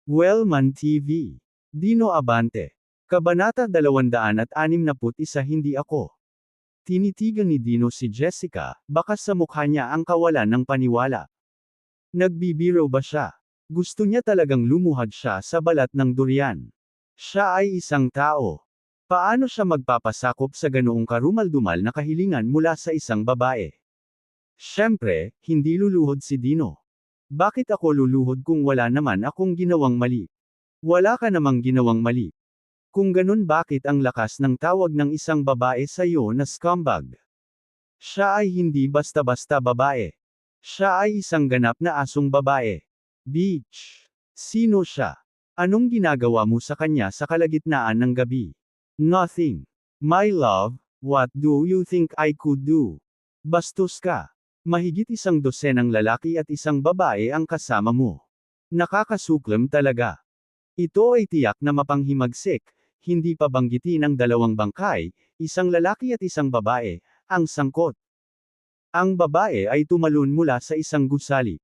Wellman TV. Dino Abante. Kabanata 261. Hindi ako. Tinitigan ni Dino si Jessica, baka sa mukha niya ang kawalan ng paniwala. Nagbibiro ba siya? Gusto niya talagang lumuhad siya sa balat ng durian. Siya ay isang tao. Paano siya magpapasakop sa ganoong karumal-dumal na kahilingan mula sa isang babae? Siyempre, hindi luluhod si Dino. Bakit ako luluhod kung wala naman akong ginawang mali? Wala ka namang ginawang mali. Kung ganun, bakit ang lakas ng tawag ng isang babae sa iyo na scumbag? Siya ay hindi basta-basta babae. Siya ay isang ganap na asong babae. Beach. Sino siya? Anong ginagawa mo sa kanya sa kalagitnaan ng gabi? Nothing. My love, what do you think I could do? Bastos ka. Mahigit 100 lalaki at isang babae ang kasama mo. Nakakasuklam talaga. Ito ay tiyak na mapanghimagsik, hindi pa banggitin ang 2 bangkay, isang lalaki at isang babae, ang sangkot. Ang babae ay tumalon mula sa isang gusali.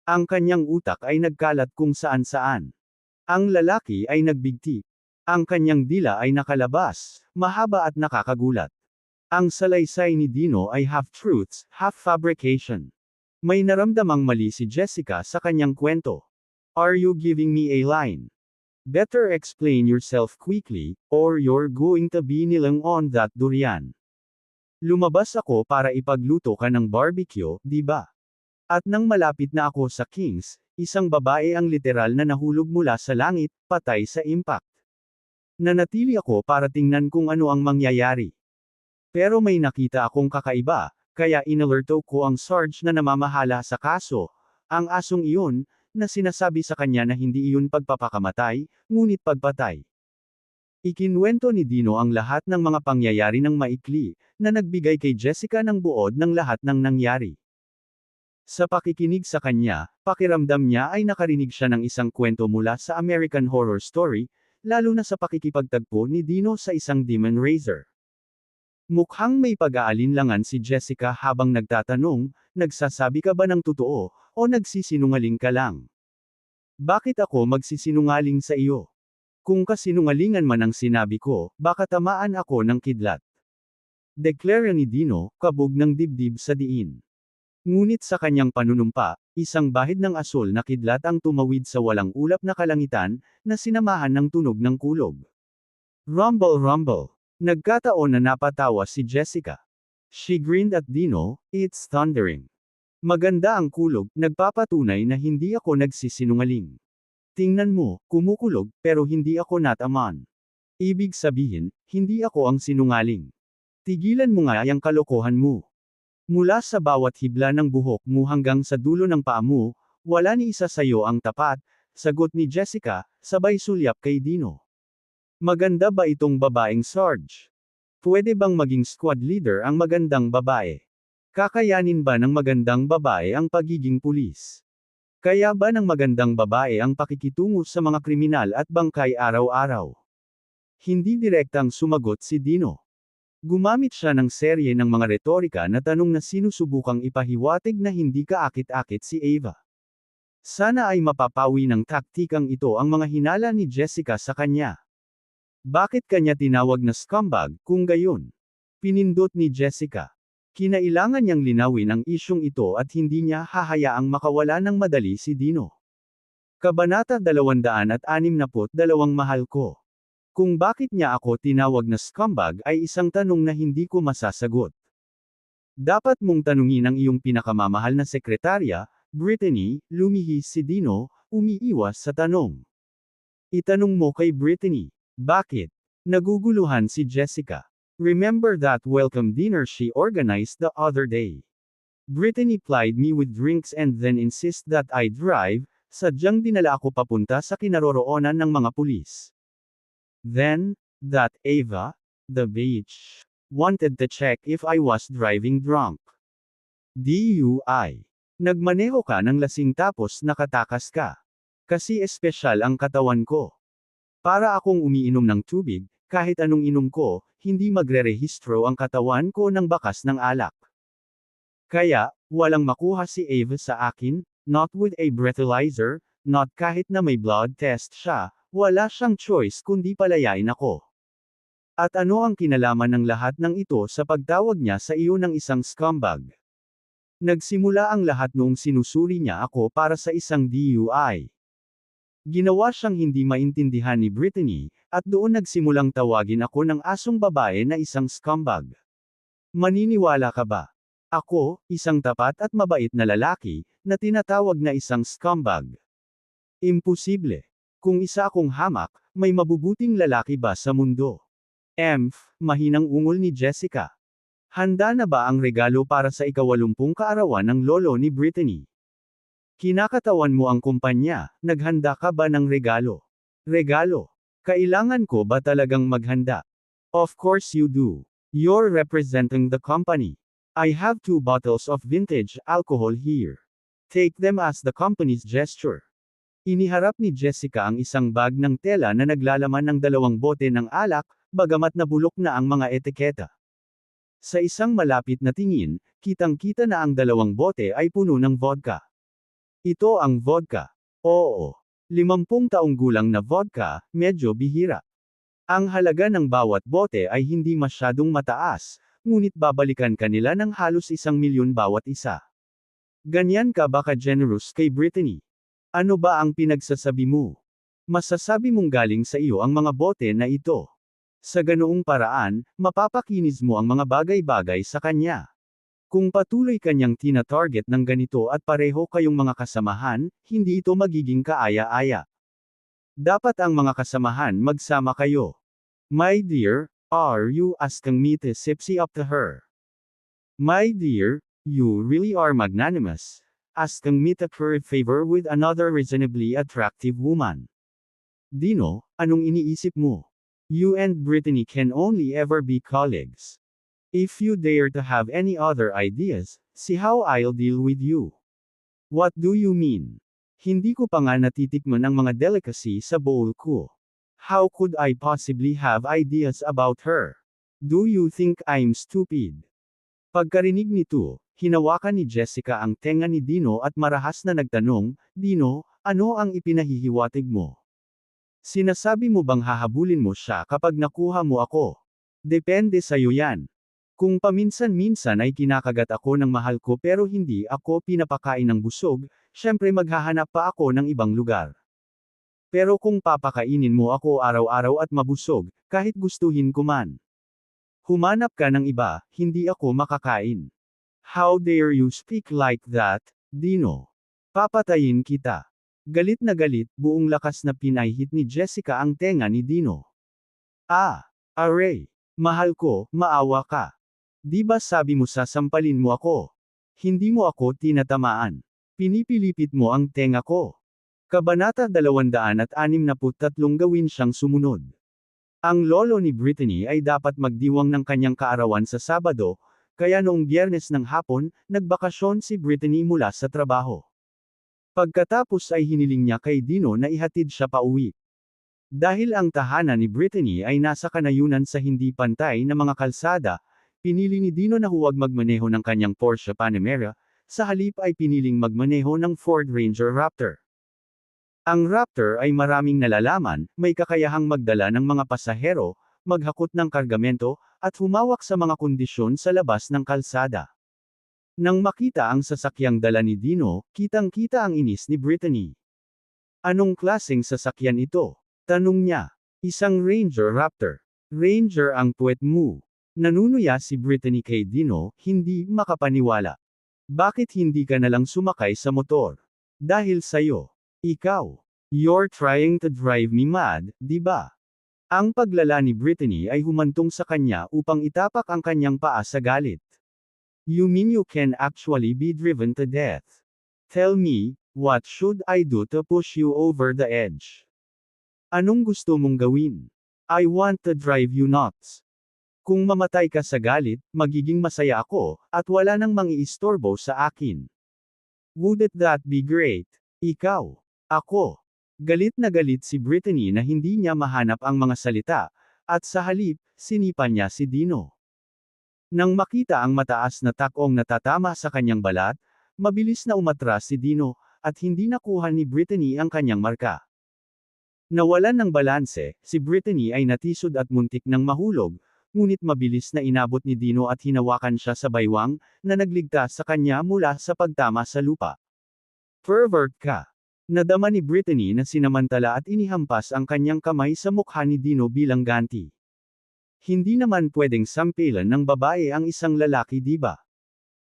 Ang kanyang utak ay nagkalat kung saan-saan. Ang lalaki ay nagbigti. Ang kanyang dila ay nakalabas, mahaba at nakakagulat. Ang salaysay ni Dino ay half-truths, half-fabrication. May naramdamang mali si Jessica sa kanyang kwento. Are you giving me a line? Better explain yourself quickly, or you're going to be nilang on that durian. Lumabas ako para ipagluto ka ng barbecue, di ba? At nang malapit na ako sa Kings, isang babae ang literal na nahulog mula sa langit, patay sa impact. Nanatili ako para tingnan kung ano ang mangyayari. Pero may nakita akong kakaiba, kaya inalerto ko ang Sarge na namamahala sa kaso, ang asong iyon, na sinasabi sa kanya na hindi iyon pagpapakamatay, ngunit pagpatay. Ikinuwento ni Dino ang lahat ng mga pangyayari ng maikli, na nagbigay kay Jessica ng buod ng lahat ng nangyari. Sa pakikinig sa kanya, pakiramdam niya ay nakarinig siya ng isang kwento mula sa American Horror Story, lalo na sa pakikipagtagpo ni Dino sa isang demon raiser. Mukhang may pag-aalinlangan si Jessica habang nagtatanong, nagsasabi ka ba ng totoo, o nagsisinungaling ka lang? Bakit ako magsisinungaling sa iyo? Kung kasinungalingan man ang sinabi ko, baka tamaan ako ng kidlat. Deklara ni Dino, kabog ng dibdib sa diin. Ngunit sa kanyang panunumpa, isang bahid ng asul na kidlat ang tumawid sa walang ulap na kalangitan, na sinamahan ng tunog ng kulog. Rumble rumble. Nagkataon na napatawa si Jessica. She grinned at Dino, it's thundering. Maganda ang kulog, nagpapatunay na hindi ako nagsisinungaling. Tingnan mo, kumukulog, pero hindi ako natamaan. Ibig sabihin, hindi ako ang sinungaling. Tigilan mo nga ang kalokohan mo. Mula sa bawat hibla ng buhok mo hanggang sa dulo ng paa mo, wala ni isa sayo ang tapat, sagot ni Jessica, sabay sulyap kay Dino. Maganda ba itong babaeng Sarge? Pwede bang maging squad leader ang magandang babae? Kakayanin ba ng magandang babae ang pagiging pulis? Kaya ba ng magandang babae ang pakikitungo sa mga kriminal at bangkay araw-araw? Hindi direktang sumagot si Dino. Gumamit siya ng serye ng mga retorika na tanong na sinusubukang ipahiwatig na hindi kaakit-akit si Ava. Sana ay mapapawi ng taktikang ito ang mga hinala ni Jessica sa kanya. Bakit kanya tinawag na scumbag, kung gayon? Pinindot ni Jessica. Kinailangan niyang linawin ang isyong ito at hindi niya hahayaang makawala ng madali si Dino. Kabanata 262. Mahal ko. Kung bakit niya ako tinawag na scumbag ay isang tanong na hindi ko masasagot. Dapat mong tanungin ang iyong pinakamamahal na sekretarya, Brittany, lumihis si Dino, umiiwas sa tanong. Itanong mo kay Brittany. Bakit? Naguguluhan si Jessica. Remember that welcome dinner she organized the other day? Brittany plied me with drinks and then insist that I drive, sadyang dinala ako papunta sa kinaroroonan ng mga pulis. Then, that Ava, the bitch, wanted to check if I was driving drunk. DUI. Nagmaneho ka ng lasing tapos nakatakas ka. Kasi espesyal ang katawan ko. Para akong umiinom ng tubig, kahit anong inom ko, hindi magre-rehistro ang katawan ko ng bakas ng alak. Kaya, walang makuha si Ava sa akin, not with a breathalyzer, not kahit na may blood test siya, wala siyang choice kundi palayain ako. At ano ang kinalaman ng lahat ng ito sa pagtawag niya sa iyo ng isang scumbag? Nagsimula ang lahat noong sinusuri niya ako para sa isang DUI. Ginawa siyang hindi maintindihan ni Brittany, at doon nagsimulang tawagin ako ng asong babae na isang scumbag. Maniniwala ka ba? Ako, isang tapat at mabait na lalaki, na tinatawag na isang scumbag. Imposible. Kung isa akong hamak, may mabubuting lalaki ba sa mundo? Mahinang ungol ni Jessica. Handa na ba ang regalo para sa ika-80 kaarawan ng lolo ni Brittany? Kinakatawan mo ang kumpanya, naghanda ka ba ng regalo? Regalo? Kailangan ko ba talagang maghanda? Of course you do. You're representing the company. I have 2 bottles of vintage alcohol here. Take them as the company's gesture. Iniharap ni Jessica ang isang bag ng tela na naglalaman ng 2 bote ng alak, bagamat nabulok na ang mga etiketa. Sa isang malapit na tingin, kitang-kita na ang 2 bote ay puno ng vodka. Ito ang vodka. Oo. 50 taong gulang na vodka, medyo bihira. Ang halaga ng bawat bote ay hindi masyadong mataas, ngunit babalikan kanila ng halos 1,000,000 bawat isa. Ganyan ka ba ka-generous kay Brittany? Ano ba ang pinagsasabi mo? Masasabi mong galing sa iyo ang mga bote na ito. Sa ganoong paraan, mapapakinis mo ang mga bagay-bagay sa kanya. Kung patuloy kanyang tina-target ng ganito at pareho kayong mga kasamahan, hindi ito magiging kaaya-aya. Dapat ang mga kasamahan magsama kayo. My dear, are you asking me to sipsy up to her? My dear, you really are magnanimous, asking me to curry favor with another reasonably attractive woman. Dino, anong iniisip mo? You and Brittany can only ever be colleagues. If you dare to have any other ideas, see how I'll deal with you. What do you mean? Hindi ko pa nga natitikman ang mga delicacy sa bowl ko. How could I possibly have ideas about her? Do you think I'm stupid? Pagkarinig nito, hinawakan ni Jessica ang tenga ni Dino at marahas na nagtanong, Dino, ano ang ipinahihiwatig mo? Sinasabi mo bang hahabulin mo siya kapag nakuha mo ako? Depende sa'yo yan. Kung paminsan-minsan ay kinakagat ako ng mahal ko pero hindi ako pinapakain ng busog, syempre maghahanap pa ako ng ibang lugar. Pero kung papakainin mo ako araw-araw at mabusog, kahit gustuhin ko man. Humanap ka ng iba, hindi ako makakain. How dare you speak like that, Dino? Papatayin kita. Galit na galit, buong lakas na pinahit ni Jessica ang tenga ni Dino. Aray. Mahal ko, maawa ka. Di ba sabi mo sasampalin mo ako? Hindi mo ako tinatamaan. Pinipilipit mo ang tenga ko. Kabanata 263 gawin siyang sumunod. Ang lolo ni Brittany ay dapat magdiwang ng kanyang kaarawan sa Sabado, kaya noong Biyernes ng hapon, nagbakasyon si Brittany mula sa trabaho. Pagkatapos ay hiniling niya kay Dino na ihatid siya pauwi. Dahil ang tahanan ni Brittany ay nasa kanayunan sa hindi pantay na mga kalsada, pinili ni Dino na huwag magmaneho ng kanyang Porsche Panamera, sa halip ay piniling magmaneho ng Ford Ranger Raptor. Ang Raptor ay maraming nalalaman, may kakayahang magdala ng mga pasahero, maghakot ng kargamento, at humawak sa mga kondisyon sa labas ng kalsada. Nang makita ang sasakyang dala ni Dino, kitang-kita ang inis ni Brittany. Anong klaseng sasakyan ito? Tanong niya. Isang Ranger Raptor. Ranger ang puwet mo. Nanunuya si Brittany kay Dino, hindi makapaniwala. Bakit hindi ka nalang sumakay sa motor? Dahil sa'yo. Ikaw. You're trying to drive me mad, di ba? Ang paglala ni Brittany ay humantong sa kanya upang itapak ang kanyang paa sa galit. You mean you can actually be driven to death? Tell me, what should I do to push you over the edge? Anong gusto mong gawin? I want to drive you nuts. Kung mamatay ka sa galit, magiging masaya ako, at wala nang mangiistorbo sa akin. Wouldn't that be great? Ikaw. Ako. Galit na galit si Brittany na hindi niya mahanap ang mga salita, at sa halip, sinipan niya si Dino. Nang makita ang mataas na takong natatama sa kanyang balat, mabilis na umatras si Dino, at hindi nakuha ni Brittany ang kanyang marka. Nawalan ng balanse, si Brittany ay natisod at muntik ng mahulog, ngunit mabilis na inabot ni Dino at hinawakan siya sa baywang, na nagligtas sa kanya mula sa pagtama sa lupa. Pervert ka! Nadama ni Brittany na sinamantala at inihampas ang kanyang kamay sa mukha ni Dino bilang ganti. Hindi naman pwedeng sampilan ng babae ang isang lalaki, diba?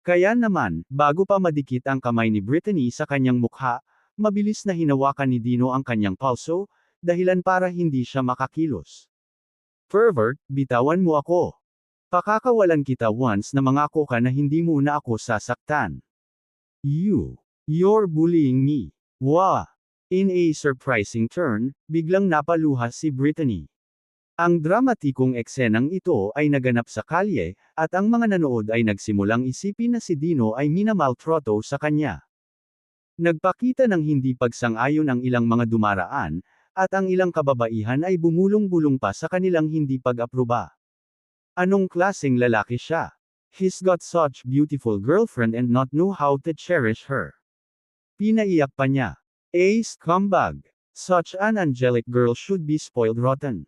Kaya naman, bago pa madikit ang kamay ni Brittany sa kanyang mukha, mabilis na hinawakan ni Dino ang kanyang palso, dahilan para hindi siya makakilos. Pervert, bitawan mo ako. Pakakawalan kita once na mangako ka na hindi mo na ako sasaktan. You're bullying me. Wah! In a surprising turn, biglang napaluha si Brittany. Ang dramatikong eksenang ito ay naganap sa kalye, at ang mga nanood ay nagsimulang isipin na si Dino ay minamaltrato sa kanya. Nagpakita ng hindi pagsang-ayon ang ilang mga dumaraan, at ang ilang kababaihan ay bumulong-bulong pa sa kanilang hindi pag-aproba. Anong klaseng lalaki siya? He's got such beautiful girlfriend and not know how to cherish her. Pinaiyak pa niya. A scumbag. Such an angelic girl should be spoiled rotten.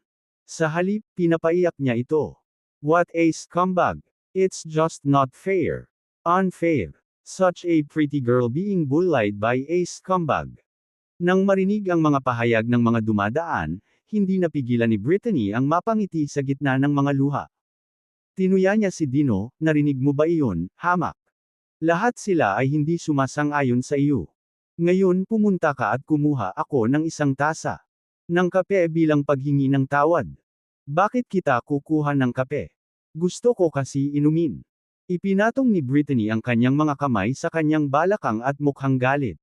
Sa halip, pinapaiyak niya ito. What a scumbag. It's just not fair. Unfair. Such a pretty girl being bullied by a scumbag. Nang marinig ang mga pahayag ng mga dumadaan, hindi napigilan ni Brittany ang mapangiti sa gitna ng mga luha. Tinuya niya si Dino, narinig mo ba iyon, hamak? Lahat sila ay hindi sumasang-ayon sa iyo. Ngayon pumunta ka at kumuha ako ng isang tasa ng kape bilang paghingi ng tawad. Bakit kita kukuha ng kape? Gusto ko kasi inumin. Ipinatong ni Brittany ang kanyang mga kamay sa kanyang balakang at mukhang galit.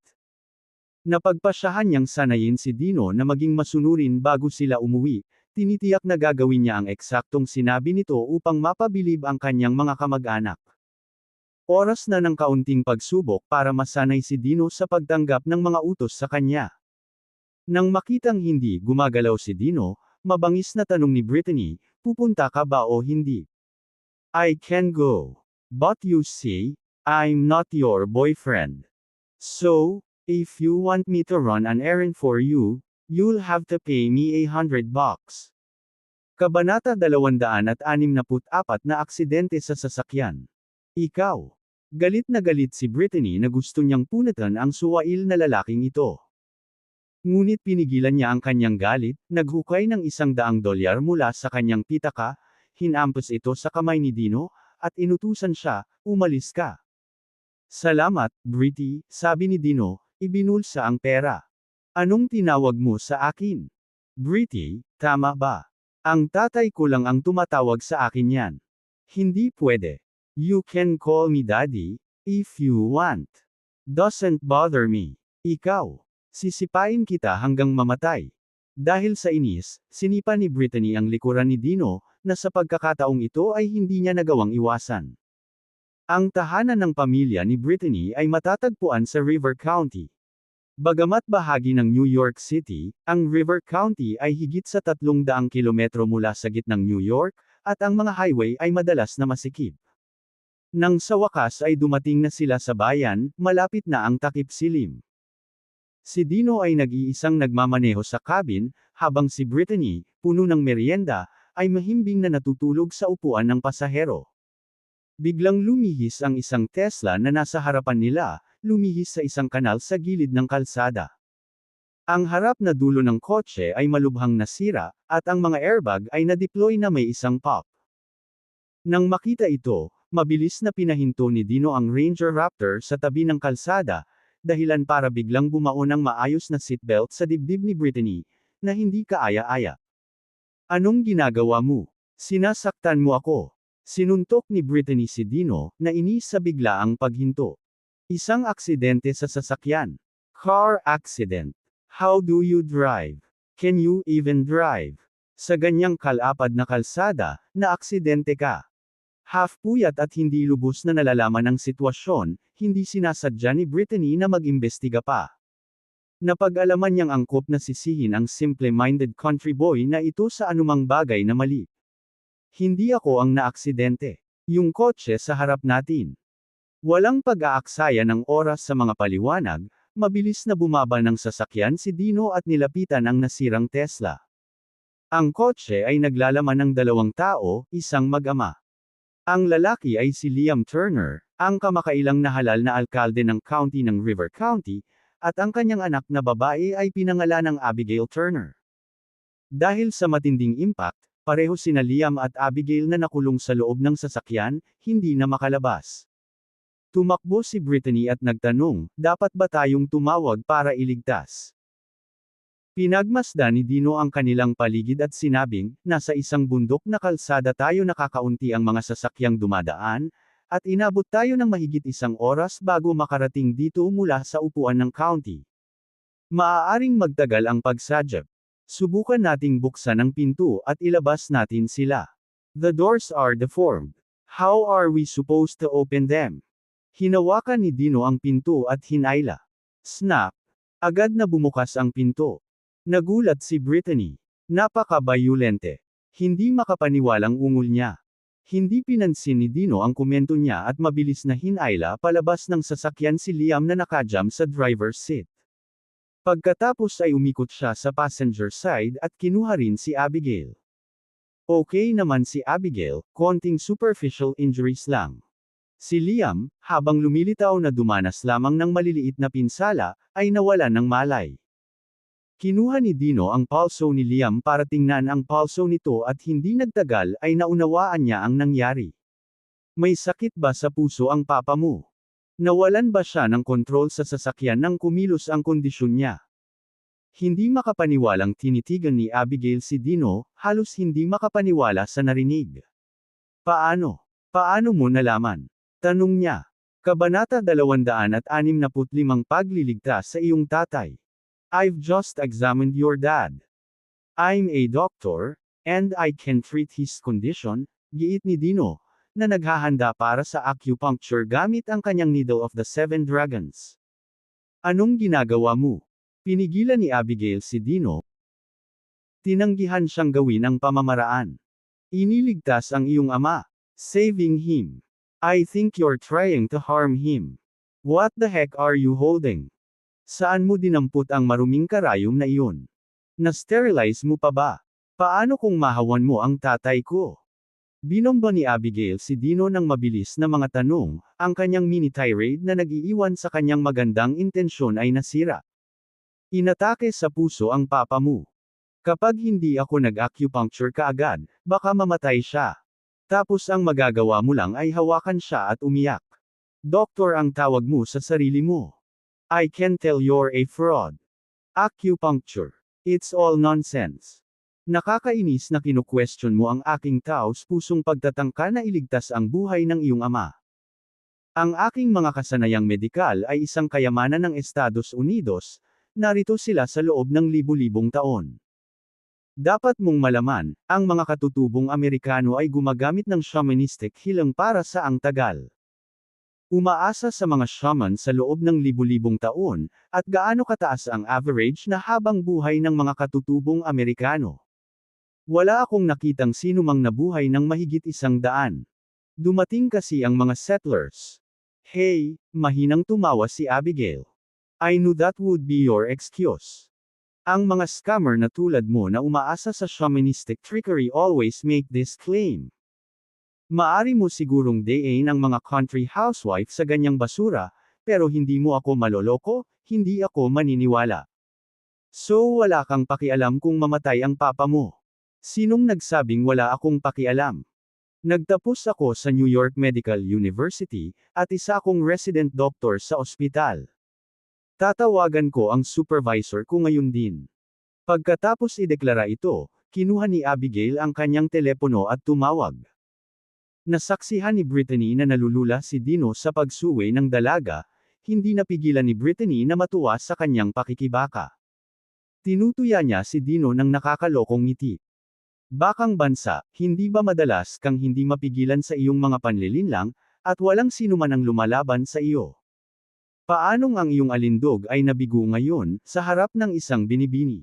Napagpasyahan niyang sanayin si Dino na maging masunurin bago sila umuwi, tinitiyak na gagawin niya ang eksaktong sinabi nito upang mapabilib ang kanyang mga kamag-anak. Oras na ng kaunting pagsubok para masanay si Dino sa pagtanggap ng mga utos sa kanya. Nang makitang hindi gumagalaw si Dino, mabangis na tanong ni Brittany, pupunta ka ba o hindi? I can go. But you see, I'm not your boyfriend. So, if you want me to run an errand for you, you'll have to pay me $100. Kabanata 264 na aksidente sa sasakyan. Ikaw. Galit na galit si Brittany na gusto niyang punatan ang suwail na lalaking ito. Ngunit pinigilan niya ang kanyang galit, naghukay ng $100 mula sa kanyang pitaka, hinampas ito sa kamay ni Dino, at inutusan siya, umalis ka. Salamat, Britty, sabi ni Dino, ibinulsa ang pera. Anong tinawag mo sa akin? Britty, tama ba? Ang tatay ko lang ang tumatawag sa akin yan. Hindi pwede. You can call me daddy, if you want. Doesn't bother me. Ikaw. Sisipain kita hanggang mamatay. Dahil sa inis, sinipa ni Brittany ang likuran ni Dino, na sa pagkakataong ito ay hindi niya nagawang iwasan. Ang tahanan ng pamilya ni Brittany ay matatagpuan sa River County. Bagamat bahagi ng New York City, ang River County ay higit sa 300 kilometro mula sa gitnang New York, at ang mga highway ay madalas na masikip. Nang sa wakas ay dumating na sila sa bayan, malapit na ang takip silim. Si Dino ay nag-iisang nagmamaneho sa cabin, habang si Brittany, puno ng merienda, ay mahimbing na natutulog sa upuan ng pasahero. Biglang lumihis ang isang Tesla na nasa harapan nila, lumihis sa isang kanal sa gilid ng kalsada. Ang harap na dulo ng kotse ay malubhang nasira, at ang mga airbag ay na-deploy na may isang pop. Nang makita ito, mabilis na pinahinto ni Dino ang Ranger Raptor sa tabi ng kalsada, dahilan para biglang bumao ng maayos na seatbelt sa dibdib ni Brittany, na hindi kaaya-aya. Anong ginagawa mo? Sinasaktan mo ako. Sinuntok ni Brittany si Dino, na inis sa biglaang paghinto. Isang aksidente sa sasakyan. Car accident. How do you drive? Can you even drive? Sa ganyang kalapad na kalsada, na aksidente ka. Half-puyat at hindi lubos na nalalaman ang sitwasyon, hindi sinasadya ni Brittany na mag-imbestiga pa. Napag-alaman niyang angkop na sisihin ang simple-minded country boy na ito sa anumang bagay na mali. Hindi ako ang naaksidente. Yung kotse sa harap natin. Walang pag-aaksaya ng oras sa mga paliwanag, Mabilis na bumaba ng sasakyan si Dino at nilapitan ang nasirang Tesla. Ang kotse ay naglalaman ng 2 tao, isang mag-ama. Ang lalaki ay si Liam Turner, ang kamakailang nahalal na alkalde ng county ng River County, at ang kanyang anak na babae ay pinangalan ng Abigail Turner. Dahil sa matinding impact, pareho sina Liam at Abigail na nakulong sa loob ng sasakyan, hindi na makalabas. Tumakbo si Brittany at nagtanong, dapat ba tayong tumawag para iligtas? Pinagmasdan ni Dino ang kanilang paligid at sinabing, nasa isang bundok na kalsada tayo nakakaunti ang mga sasakyang dumadaan, at inabot tayo ng mahigit 1 oras bago makarating dito mula sa upuan ng county. Maaaring magtagal ang pagsadyap. Subukan nating buksan ang pinto at ilabas natin sila. The doors are deformed. How are we supposed to open them? Hinawakan ni Dino ang pinto at hinayla. Snap! Agad na bumukas ang pinto. Nagulat si Brittany. Napaka-bayulente. Hindi makapaniwalang ungol niya. Hindi pinansin ni Dino ang komento niya at mabilis na hinayla palabas ng sasakyan si Liam na nakajam sa driver's seat. Pagkatapos ay umikot siya sa passenger side at kinuha rin si Abigail. Okay naman si Abigail, konting superficial injuries lang. Si Liam, habang lumilitaw na dumanas lamang ng maliliit na pinsala, ay nawalan ng malay. Kinuha ni Dino ang pulso ni Liam para tingnan ang pulso nito at hindi nagtagal ay naunawaan niya ang nangyari. May sakit ba sa puso ang papa mo? Nawalan ba siya ng kontrol sa sasakyan nang kumilos ang kondisyon niya? Hindi makapaniwalang tinitigan ni Abigail si Dino, halos hindi makapaniwala sa narinig. Paano? Paano mo nalaman? Tanong niya. Kabanata 265 Pagliligtas sa iyong tatay. I've just examined your dad. I'm a doctor, and I can treat his condition, giit ni Dino, na naghahanda para sa acupuncture gamit ang kanyang Needle of the 7 Dragons. Anong ginagawa mo? Pinigilan ni Abigail si Dino. Tinanggihan siyang gawin ang pamamaraan. Iniligtas ang iyong ama. Saving him. I think you're trying to harm him. What the heck are you holding? Saan mo dinampot ang maruming karayom na iyon? Na-sterilize mo pa ba? Paano kung mahawan mo ang tatay ko? Binomba ni Abigail si Dino ng mabilis na mga tanong, ang kanyang mini-tirade na nag-iiwan sa kanyang magandang intensyon ay nasira. Inatake sa puso ang papa mo. Kapag hindi ako nag-acupuncture kaagad, baka mamatay siya. Tapos ang magagawa mo lang ay hawakan siya at umiyak. Doktor ang tawag mo sa sarili mo. I can tell you're a fraud. Acupuncture. It's all nonsense. Nakakainis na kinu-question mo ang aking taos-pusong pagtatangka na iligtas ang buhay ng iyong ama. Ang aking mga kasanayang medikal ay isang kayamanan ng Estados Unidos, narito sila sa loob ng libu-libong taon. Dapat mong malaman, ang mga katutubong Amerikano ay gumagamit ng shamanistic healing para sa ang tagal. Umaasa sa mga shaman sa loob ng libu-libong taon, at gaano kataas ang average na habang buhay ng mga katutubong Amerikano. Wala akong nakitang sinumang nabuhay ng mahigit 100. Dumating kasi ang mga settlers. Hey, mahinang tumawa si Abigail. I knew that would be your excuse. Ang mga scammer na tulad mo na umaasa sa shamanistic trickery always make this claim. Maari mo sigurong dayin ang mga country housewife sa ganyang basura, pero hindi mo ako maloloko, hindi ako maniniwala. So wala kang pakialam kung mamatay ang papa mo. Sinong nagsabing wala akong pakialam? Nagtapos ako sa New York Medical University, at isa akong resident doctor sa ospital. Tatawagan ko ang supervisor ko ngayon din. Pagkatapos ideklara ito, kinuha ni Abigail ang kanyang telepono at tumawag. Nasaksihan ni Brittany na nalulula si Dino sa pagsuwi ng dalaga, hindi napigilan ni Brittany na matuwa sa kanyang pakikibaka. Tinutuya niya si Dino ng nakakalokong ngiti. Bakang bansa, hindi ba madalas kang hindi mapigilan sa iyong mga panlilinlang, at walang sinuman ang lumalaban sa iyo? Paanong ang iyong alindog ay nabigo ngayon, sa harap ng isang binibini?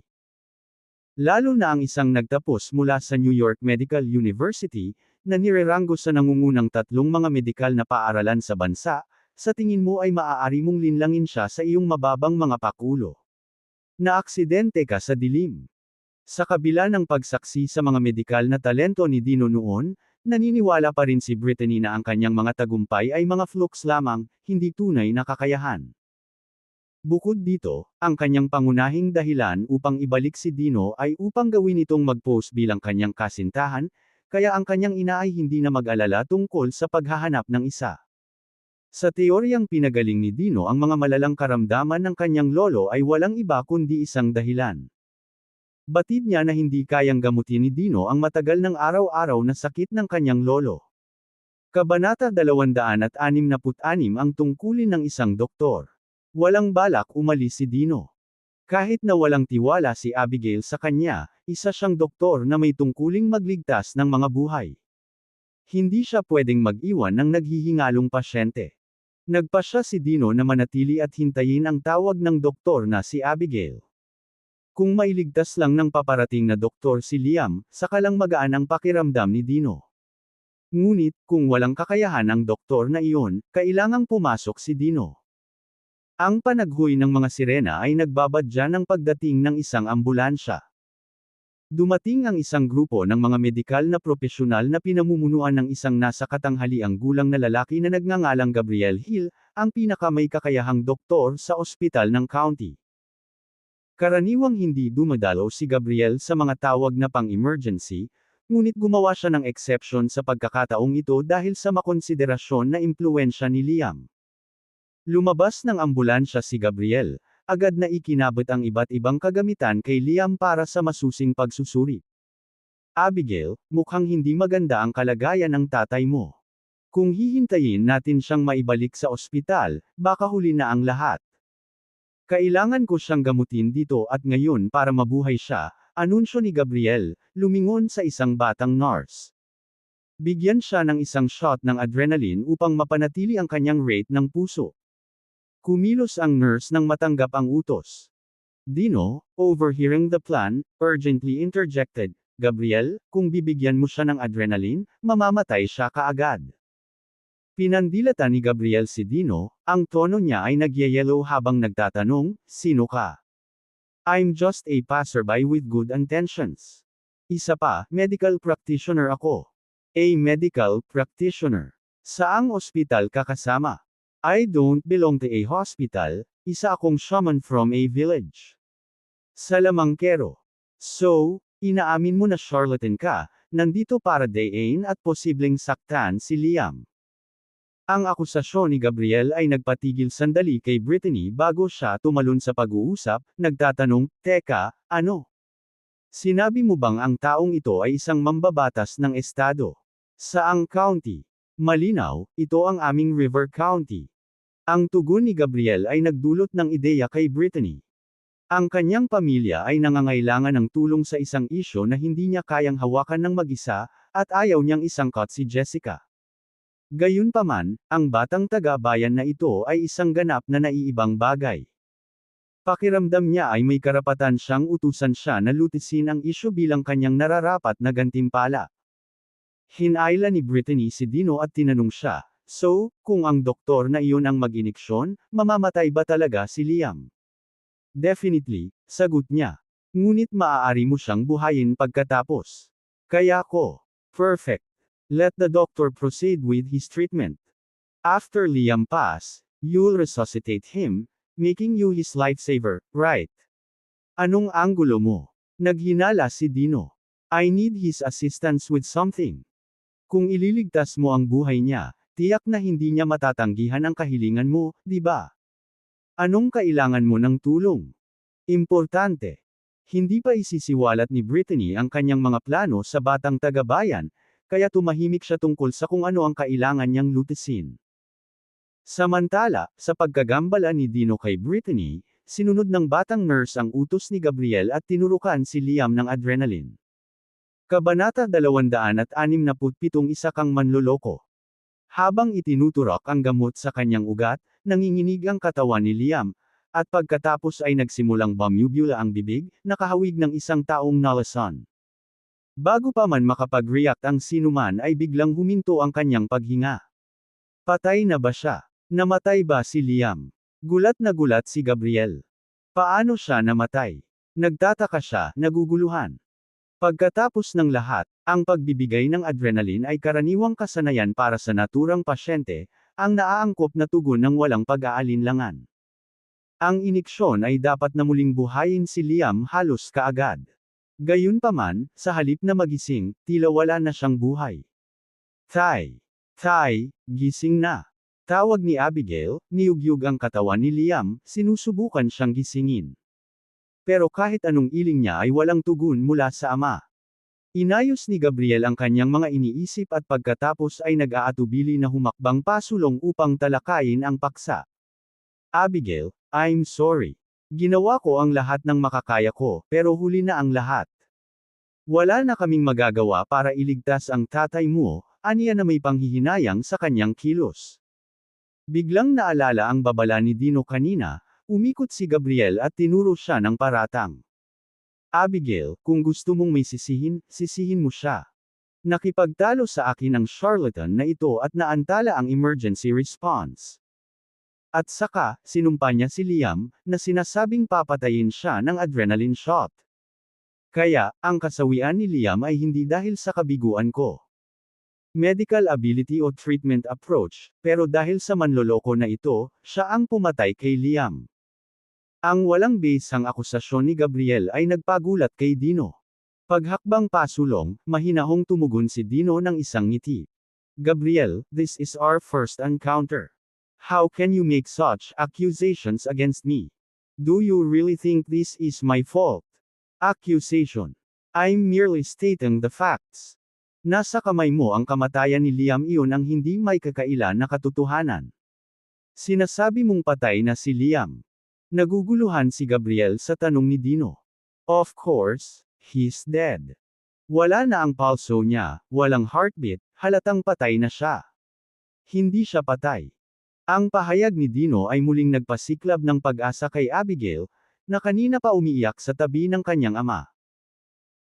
Lalo na ang isang nagtapos mula sa New York Medical University, na nireranggo sa nangungunang 3 mga medikal na paaralan sa bansa, sa tingin mo ay maaari mong linlangin siya sa iyong mababang mga pakulo. Naaksidente ka sa dilim. Sa kabila ng pagsaksi sa mga medikal na talento ni Dino noon, naniniwala pa rin si Brittany na ang kanyang mga tagumpay ay mga flukes lamang, hindi tunay na kakayahan. Bukod dito, ang kanyang pangunahing dahilan upang ibalik si Dino ay upang gawin itong mag-pose bilang kanyang kasintahan, kaya ang kanyang ina ay hindi na mag-alala tungkol sa paghahanap ng isa. Sa teoryang pinagaling ni Dino ang mga malalang karamdaman ng kanyang lolo ay walang iba kundi isang dahilan. Batid niya na hindi kayang gamutin ni Dino ang matagal ng araw-araw na sakit ng kanyang lolo. Kabanata 266 ang tungkulin ng isang doktor. Walang balak umalis si Dino. Kahit na walang tiwala si Abigail sa kanya, isa siyang doktor na may tungkuling magligtas ng mga buhay. Hindi siya pwedeng mag-iwan ng naghihingalong pasyente. Nagpasya si Dino na manatili at hintayin ang tawag ng doktor na si Abigail. Kung mailigtas lang ng paparating na doktor si Liam, saka lang magaan ang pakiramdam ni Dino. Ngunit, kung walang kakayahan ang doktor na iyon, kailangang pumasok si Dino. Ang panaghoy ng mga sirena ay nagbabadya ng pagdating ng isang ambulansya. Dumating ang isang grupo ng mga medikal na propesyonal na pinamumunuan ng isang nasa katanghaliang gulang na lalaki na nagngangalang Gabriel Hill, ang pinakamay kakayahang doktor sa ospital ng county. Karaniwang hindi dumadalo si Gabriel sa mga tawag na pang-emergency, ngunit gumawa siya ng exception sa pagkakataong ito dahil sa makonsiderasyon na impluwensya ni Liam. Lumabas ng ambulansya si Gabriel, agad na ikinabot ang iba't ibang kagamitan kay Liam para sa masusing pagsusuri. Abigail, mukhang hindi maganda ang kalagayan ng tatay mo. Kung hihintayin natin siyang maibalik sa ospital, baka huli na ang lahat. Kailangan ko siyang gamutin dito at ngayon para mabuhay siya, anunsyo ni Gabriel, lumingon sa isang batang nurse. Bigyan siya ng isang shot ng adrenaline upang mapanatili ang kanyang rate ng puso. Kumilos ang nurse nang matanggap ang utos. Dino, overhearing the plan, urgently interjected, Gabriel, kung bibigyan mo siya ng adrenaline, mamamatay siya kaagad. Pinandilatan ni Gabriel si Dino, ang tono niya ay nagyayelo habang nagtatanong, sino ka? I'm just a passerby with good intentions. Isa pa, medical practitioner ako. A medical practitioner. Saang ospital ka kasama? I don't belong to a hospital, isa akong shaman from a village. Salamangkero. So, inaamin mo na charlatan ka, nandito para dayain at posibleng saktan si Liam. Ang akusasyon ni Gabriel ay nagpatigil sandali kay Brittany bago siya tumalon sa pag-uusap, nagtatanong, teka, ano? Sinabi mo bang ang taong ito ay isang mambabatas ng estado? Saang county? Malinaw, ito ang aming River County. Ang tugon ni Gabriel ay nagdulot ng ideya kay Brittany. Ang kanyang pamilya ay nangangailangan ng tulong sa isang isyo na hindi niya kayang hawakan ng mag-isa, at ayaw niyang isangkot si Jessica. Gayunpaman, ang batang taga-bayan na ito ay isang ganap na naiibang bagay. Pakiramdam niya ay may karapatan siyang utusan siya na lutisin ang isyo bilang kanyang nararapat na gantimpala. Hinayla ni Brittany si Dino at tinanong siya, so, kung ang doktor na iyon ang mag-iniksyon, mamamatay ba talaga si Liam? Definitely, sagot niya. Ngunit maaari mo siyang buhayin pagkatapos. Kaya ko. Perfect. Let the doctor proceed with his treatment. After Liam pass, you'll resuscitate him, making you his lifesaver, right? Anong anggulo mo? Naghinala si Dino. I need his assistance with something. Kung ililigtas mo ang buhay niya, tiyak na hindi niya matatanggihan ang kahilingan mo, di ba? Anong kailangan mo ng tulong? Importante. Hindi pa isisiwalat ni Brittany ang kanyang mga plano sa batang taga-bayan, kaya tumahimik siya tungkol sa kung ano ang kailangan niyang lutisin. Samantala, sa pagkagambala ni Dino kay Brittany, sinunod ng batang nurse ang utos ni Gabriel at tinurukan si Liam ng adrenaline. Kabanata 267 Isa kang manloloko. Habang itinuturok ang gamot sa kanyang ugat, nanginginig ang katawan ni Liam, at pagkatapos ay nagsimulang bumubula ang bibig, nakahawig ng isang taong nalason. Bago pa man makapag-react ang sinuman ay biglang huminto ang kanyang paghinga. Patay na ba siya? Namatay ba si Liam? Gulat na gulat si Gabriel. Paano siya namatay? Nagtataka siya, naguguluhan. Pagkatapos ng lahat, ang pagbibigay ng adrenaline ay karaniwang kasanayan para sa naturang pasyente, ang naaangkop na tugon ng walang pag-aalinlangan. Ang iniksyon ay dapat na muling buhayin si Liam halos kaagad. Gayunpaman, sa halip na magising, tila wala na siyang buhay. Tay, gising na. Tawag ni Abigail, niyugyug ang katawan ni Liam, sinusubukan siyang gisingin. Pero kahit anong iling niya ay walang tugon mula sa ama. Inayos ni Gabriel ang kanyang mga iniisip at pagkatapos ay nag-aatubili na humakbang pasulong upang talakayin ang paksa. Abigail, I'm sorry. Ginawa ko ang lahat ng makakaya ko, pero huli na ang lahat. Wala na kaming magagawa para iligtas ang tatay mo, aniya na may panghihinayang sa kanyang kilos. Biglang naalala ang babala ni Dino kanina, umikot si Gabriel at tinuro siya ng paratang. Abigail, kung gusto mong may sisihin mo siya. Nakipagtalo sa akin ang charlatan na ito at naantala ang emergency response. At saka, sinumpa niya si Liam, na sinasabing papatayin siya ng adrenaline shot. Kaya, ang kasawian ni Liam ay hindi dahil sa kabiguan ko. Medical ability o treatment approach, pero dahil sa manloloko na ito, siya ang pumatay kay Liam. Ang walang basang akusasyon ni Gabriel ay nagpagulat kay Dino. Paghakbang pasulong, mahinahong tumugon si Dino ng isang ngiti. Gabriel, this is our first encounter. How can you make such accusations against me? Do you really think this is my fault? Accusation. I'm merely stating the facts. Nasa kamay mo ang kamatayan ni Liam, iyon ang hindi may kakailan na katotohanan. Sinasabi mong patay na si Liam. Naguguluhan si Gabriel sa tanong ni Dino. Of course, he's dead. Wala na ang pulso niya, walang heartbeat, halatang patay na siya. Hindi siya patay. Ang pahayag ni Dino ay muling nagpasiklab ng pag-asa kay Abigail, na kanina pa umiiyak sa tabi ng kanyang ama.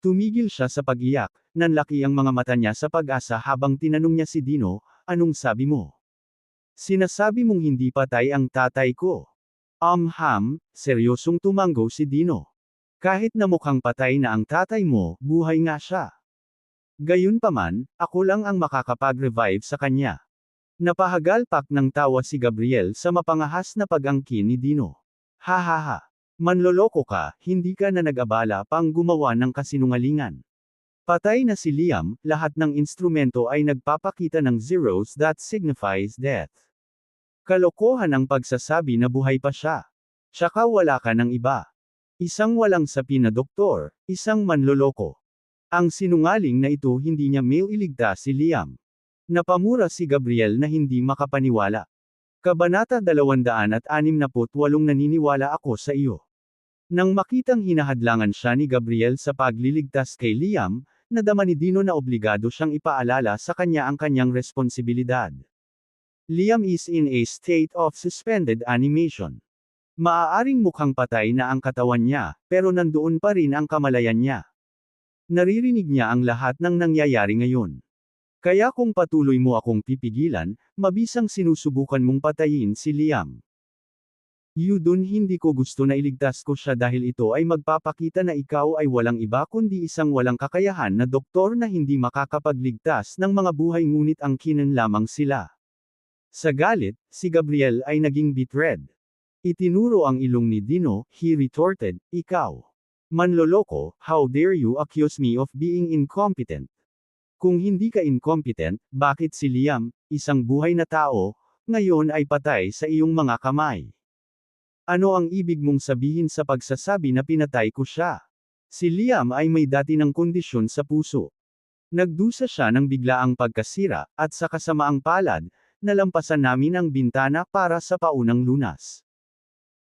Tumigil siya sa pag-iyak, nanlaki ang mga mata niya sa pag-asa habang tinanong niya si Dino, anong sabi mo? Sinasabi mong hindi patay ang tatay ko. Seryosong tumanggo si Dino. Kahit na mukhang patay na ang tatay mo, buhay nga siya. Gayunpaman, ako lang ang makakapag-revive sa kanya. Napahagalpak ng tawa si Gabriel sa mapangahas na pag-angkin ni Dino. Ha. Manloloko ka, hindi ka na nag-abala pang gumawa ng kasinungalingan. Patay na si Liam, lahat ng instrumento ay nagpapakita ng zeros that signifies death. Kalokohan ang pagsasabi na buhay pa siya. Tsaka wala ka ng iba. Isang walang sapi na doktor, isang manloloko. Ang sinungaling na ito hindi niya mailigtas si Liam. Napamura si Gabriel na hindi makapaniwala. Kabanata 268 Naniniwala ako sa iyo. Nang makitang hinahadlangan siya ni Gabriel sa pagliligtas kay Liam, nadama ni Dino na obligado siyang ipaalala sa kanya ang kanyang responsibilidad. Liam is in a state of suspended animation. Maaaring mukhang patay na ang katawan niya, pero nandoon pa rin ang kamalayan niya. Naririnig niya ang lahat ng nangyayari ngayon. Kaya kung patuloy mo akong pipigilan, mabisang sinusubukan mong patayin si Liam. Yudun, hindi ko gusto na iligtas ko siya dahil ito ay magpapakita na ikaw ay walang iba kundi isang walang kakayahan na doktor na hindi makakapagligtas ng mga buhay, ngunit ang kinan lamang sila. Sa galit, si Gabriel ay naging betrayed. Itinuro ang ilong ni Dino, he retorted, ikaw. Manloloko, how dare you accuse me of being incompetent? Kung hindi ka incompetent, bakit si Liam, isang buhay na tao, ngayon ay patay sa iyong mga kamay? Ano ang ibig mong sabihin sa pagsasabi na pinatay ko siya? Si Liam ay may dati ng kondisyon sa puso. Nagdusa siya ng biglaang pagkasira, at sa kasamaang palad, nalampasan namin ang bintana para sa paunang lunas.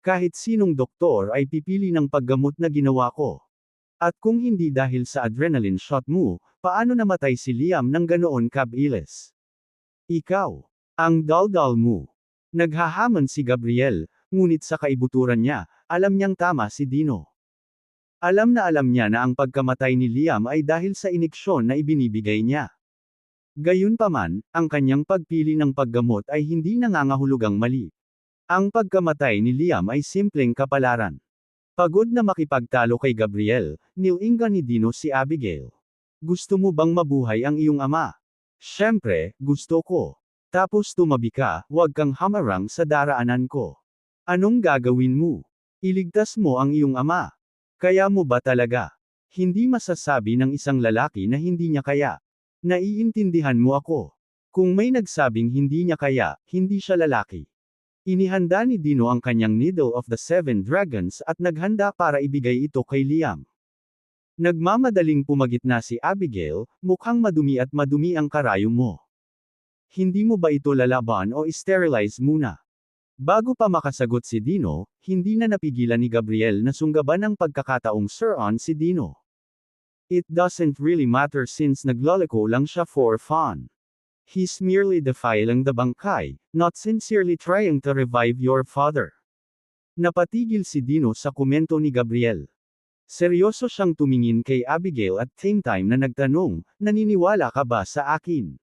Kahit sinong doktor ay pipili ng paggamot na ginawa ko. At kung hindi dahil sa adrenaline shot mo, paano namatay si Liam ng ganoon kabilis? Ikaw, ang daldal mo. Naghahamon si Gabriel, ngunit sa kaibuturan niya, alam niyang tama si Dino. Alam niya na ang pagkamatay ni Liam ay dahil sa iniksyon na ibinibigay niya. Gayunpaman, ang kanyang pagpili ng paggamot ay hindi nangangahulugang mali. Ang pagkamatay ni Liam ay simpleng kapalaran. Pagod na makipagtalo kay Gabriel, nilinga ni Dino si Abigail. Gusto mo bang mabuhay ang iyong ama? Siyempre, gusto ko. Tapos tumabi ka, huwag kang hamarang sa daraanan ko. Anong gagawin mo? Iligtas mo ang iyong ama. Kaya mo ba talaga? Hindi masasabi ng isang lalaki na hindi niya kaya. Naiintindihan mo ako. Kung may nagsabing hindi niya kaya, hindi siya lalaki. Inihanda ni Dino ang kanyang Needle of the Seven Dragons at naghanda para ibigay ito kay Liam. Nagmamadaling pumagitna si Abigail, mukhang madumi at madumi ang karayom mo. Hindi mo ba ito lalaban o sterilize muna? Bago pa makasagot si Dino, hindi na napigilan ni Gabriel na sunggaban ang pagkakataong Sir-on si Dino. It doesn't really matter since nagloloko lang siya for fun. He's merely defiling the bangkay, not sincerely trying to revive your father. Napatigil si Dino sa komento ni Gabriel. Seryoso siyang tumingin kay Abigail at same time na nagtanong, naniniwala ka ba sa akin?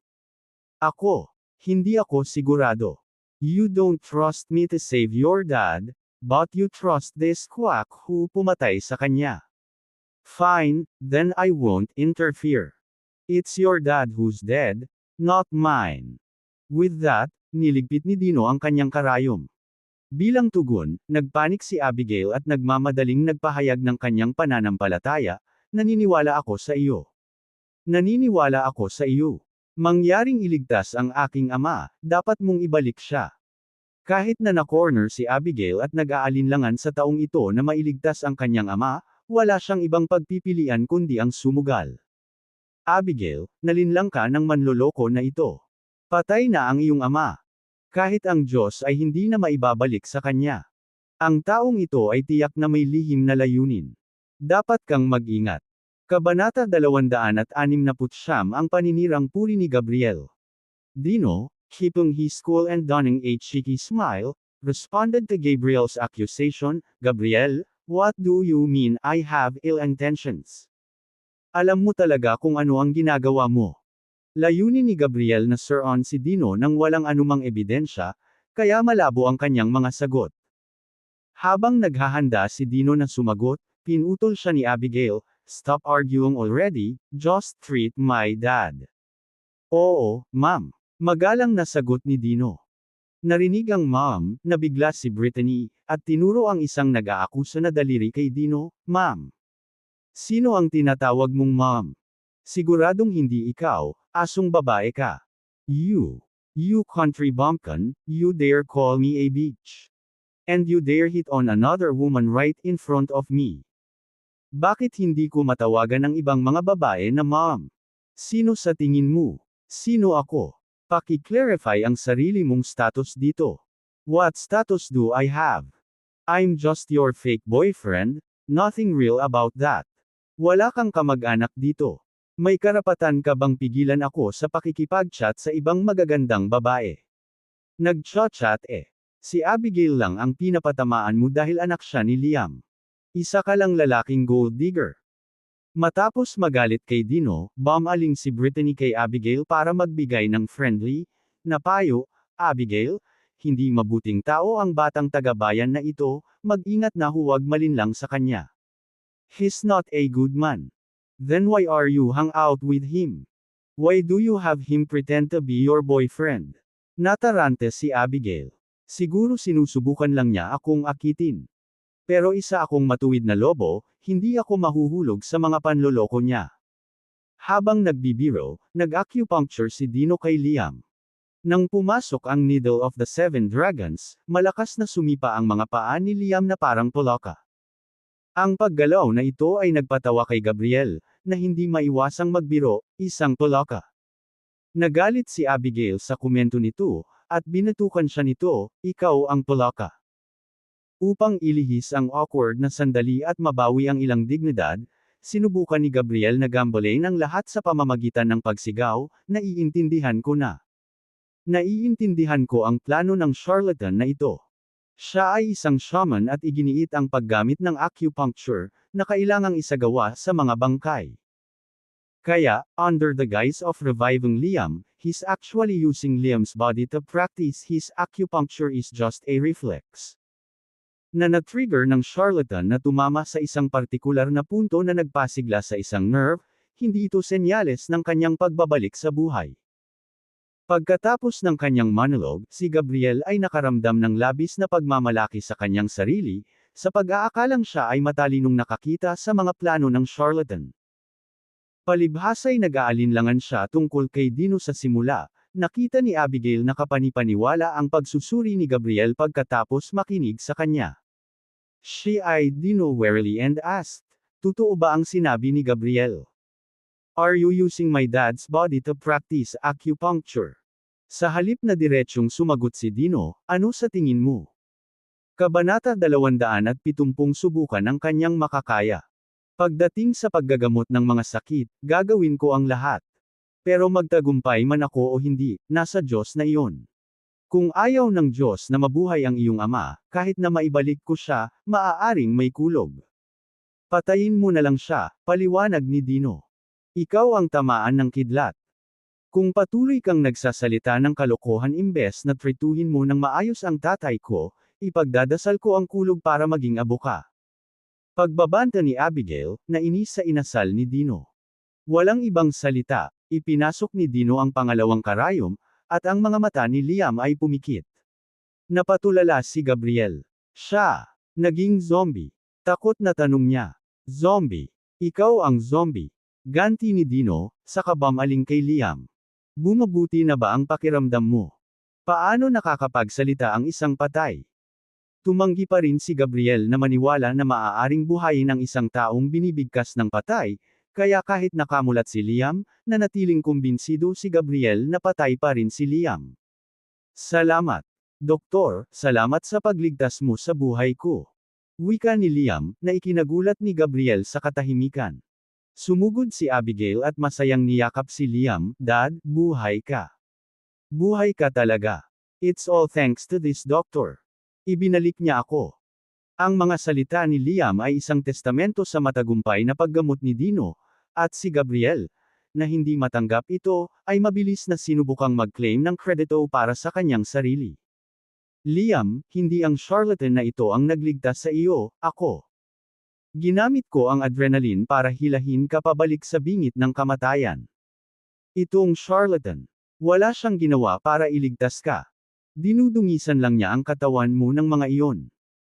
Ako. Hindi ako sigurado. You don't trust me to save your dad, but you trust this quack who pumatay sa kanya. Fine, then I won't interfere. It's your dad who's dead, not mine. With that, niligpit ni Dino ang kanyang karayom. Bilang tugon, nagpanik si Abigail at nagmamadaling nagpahayag ng kanyang pananampalataya, naniniwala ako sa iyo. Naniniwala ako sa iyo. Mangyaring iligtas ang aking ama, dapat mong ibalik siya. Kahit na na-corner si Abigail at nag-aalinlangan sa taong ito na mailigtas ang kanyang ama, wala siyang ibang pagpipilian kundi ang sumugal. Abigail, nalinlang ka ng manloloko na ito. Patay na ang iyong ama. Kahit ang Diyos ay hindi na maibabalik sa kanya. Ang taong ito ay tiyak na may lihim na layunin. Dapat kang mag-ingat. Kabanata 269 ang paninirang puri ni Gabriel. Dino, keeping his cool and donning a cheeky smile, responded to Gabriel's accusation, Gabriel, what do you mean I have ill intentions? Alam mo talaga kung ano ang ginagawa mo. Layunin ni Gabriel na Sir-on si Dino nang walang anumang ebidensya, kaya malabo ang kanyang mga sagot. Habang naghahanda si Dino na sumagot, pinutol siya ni Abigail, stop arguing already, just treat my dad. Oo, ma'am. Magalang na sagot ni Dino. Narinig ang ma'am, nabigla si Brittany, at tinuro ang isang nag-aakusa na daliri kay Dino, ma'am. Sino ang tinatawag mong ma'am? Siguradong hindi ikaw, asong babae ka. You country bumpkin, you dare call me a bitch. And you dare hit on another woman right in front of me. Bakit hindi ko matawagan ng ibang mga babae na ma'am? Sino sa tingin mo? Sino ako? Paki-clarify ang sarili mong status dito. What status do I have? I'm just your fake boyfriend, nothing real about that. Wala kang kamag-anak dito. May karapatan ka bang pigilan ako sa pakikipag-chat sa ibang magagandang babae? Nag-chat eh. Si Abigail lang ang pinapatamaan mo dahil anak siya ni Liam. Isa ka lang lalaking gold digger. Matapos magalit kay Dino, bumaling si Brittany kay Abigail para magbigay ng friendly na payo, Abigail, hindi mabuting tao ang batang taga-bayan na ito, mag-ingat na huwag malinlang sa kanya. He's not a good man. Then why are you hang out with him? Why do you have him pretend to be your boyfriend? Natarante si Abigail. Siguro sinusubukan lang niya akong akitin. Pero isa akong matuwid na lobo, hindi ako mahuhulog sa mga panloloko niya. Habang nagbibiro, nag-acupuncture si Dino kay Liam. Nang pumasok ang Needle of the Seven Dragons, malakas na sumipa ang mga paa ni Liam na parang poloka. Ang paggalaw na ito ay nagpatawa kay Gabriel, na hindi maiwasang magbiro, isang poloka. Nagalit si Abigail sa komento nito, at binatukan siya nito, ikaw ang poloka. Upang ilihis ang awkward na sandali at mabawi ang ilang dignidad, sinubukan ni Gabriel na gambalain ang lahat sa pamamagitan ng pagsigaw, naiintindihan ko na. Naiintindihan ko ang plano ng charlatan na ito. Siya ay isang shaman at iginiit ang paggamit ng acupuncture, na kailangang isagawa sa mga bangkay. Kaya, under the guise of reviving Liam, he's actually using Liam's body to practice his acupuncture is just a reflex. Na na-trigger ng charlatan na tumama sa isang partikular na punto na nagpasigla sa isang nerve, hindi ito senyales ng kanyang pagbabalik sa buhay. Pagkatapos ng kanyang monologue, si Gabriel ay nakaramdam ng labis na pagmamalaki sa kanyang sarili, sa pag-aakalang siya ay matalinong nakakita sa mga plano ng charlatan. Palibhasa'y nag-aalinlangan siya tungkol kay Dino sa simula, nakita ni Abigail na kapanipaniwala ang pagsusuri ni Gabriel pagkatapos makinig sa kanya. She eyed Dino warily and asked, "Totoo ba ang sinabi ni Gabriel? Are you using my dad's body to practice acupuncture?" Sa halip na diretsyong sumagot si Dino, "Ano sa tingin mo?" Kabanata 270 subukan ang kanyang makakaya. Pagdating sa paggagamot ng mga sakit, gagawin ko ang lahat. Pero magtagumpay man ako o hindi, nasa Diyos na iyon. Kung ayaw ng Diyos na mabuhay ang iyong ama, kahit na maibalik ko siya, maaaring may kulog. Patayin mo na lang siya, paliwanag ni Dino. Ikaw ang tamaan ng kidlat. Kung patuloy kang nagsasalita ng kalokohan imbes na trituhin mo ng maayos ang tatay ko, ipagdadasal ko ang kulog para maging abo ka. Pagbabanta ni Abigail, nainis sa inasal ni Dino. Walang ibang salita, ipinasok ni Dino ang pangalawang karayom, at ang mga mata ni Liam ay pumikit. Napatulala si Gabriel. Siya, naging zombie. Takot na tanong niya. Zombie. Ikaw ang zombie. Ganti ni Dino, sa kabamaling kay Liam. Bumabuti na ba ang pakiramdam mo? Paano nakakapagsalita ang isang patay? Tumanggi pa rin si Gabriel na maniwala na maaaring buhayin ang isang taong binibigkas ng patay, kaya kahit nakamulat si Liam, nanatiling kumbinsido si Gabriel na patay pa rin si Liam. Salamat, Doktor, salamat sa pagligtas mo sa buhay ko. Wika ni Liam, na ikinagulat ni Gabriel sa katahimikan. Sumugod si Abigail at masayang niyakap si Liam, "Dad, buhay ka. Buhay ka talaga. It's all thanks to this doctor. Ibinalik niya ako." Ang mga salita ni Liam ay isang testamento sa matagumpay na paggamot ni Dino, at si Gabriel, na hindi matanggap ito, ay mabilis na sinubukang mag-claim ng kredito para sa kanyang sarili. Liam, hindi ang charlatan na ito ang nagligtas sa iyo, ako. Ginamit ko ang adrenaline para hilahin ka pabalik sa bingit ng kamatayan. Itong charlatan. Wala siyang ginawa para iligtas ka. Dinudungisan lang niya ang katawan mo ng mga iyon.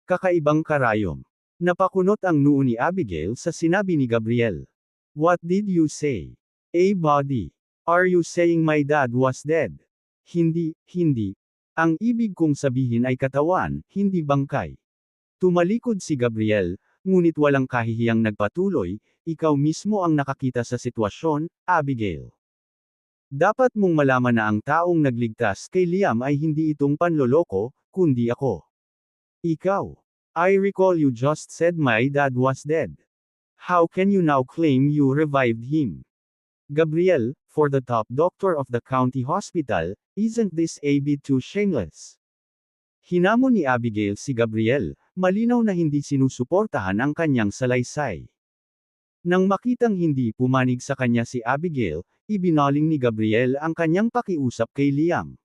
Kakaibang karayom. Napakunot ang noo ni Abigail sa sinabi ni Gabriel. What did you say? A body. Are you saying my dad was dead? Hindi. Ang ibig kong sabihin ay katawan, hindi bangkay. Tumalikod si Gabriel, ngunit walang kahihiyang nagpatuloy, "Ikaw mismo ang nakakita sa sitwasyon, Abigail. Dapat mong malaman na ang taong nagligtas kay Liam ay hindi itong panloloko, kundi ako. Ikaw. I recall you just said my dad was dead. How can you now claim you revived him? Gabriel, for the top doctor of the county hospital, isn't this a bit too shameless?" Hinamon ni Abigail si Gabriel, malinaw na hindi sinusuportahan ang kanyang salaysay. Nang makitang hindi pumanig sa kanya si Abigail, ibinaling ni Gabriel ang kanyang pakiusap kay Liam.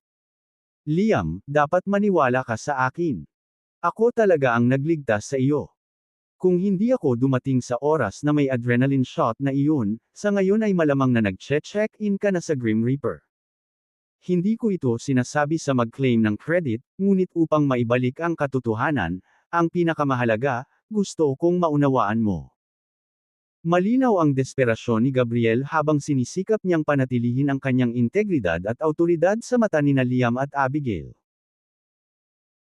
"Liam, dapat maniwala ka sa akin. Ako talaga ang nagligtas sa iyo. Kung hindi ako dumating sa oras na may adrenaline shot na iyon, sa ngayon ay malamang na nag-check-in ka na sa Grim Reaper. Hindi ko ito sinasabi sa mag-claim ng credit, ngunit upang maibalik ang katotohanan, ang pinakamahalaga, gusto kong maunawaan mo." Malinaw ang desperasyon ni Gabriel habang sinisikap niyang panatilihin ang kanyang integridad at awtoridad sa mata nina Liam at Abigail.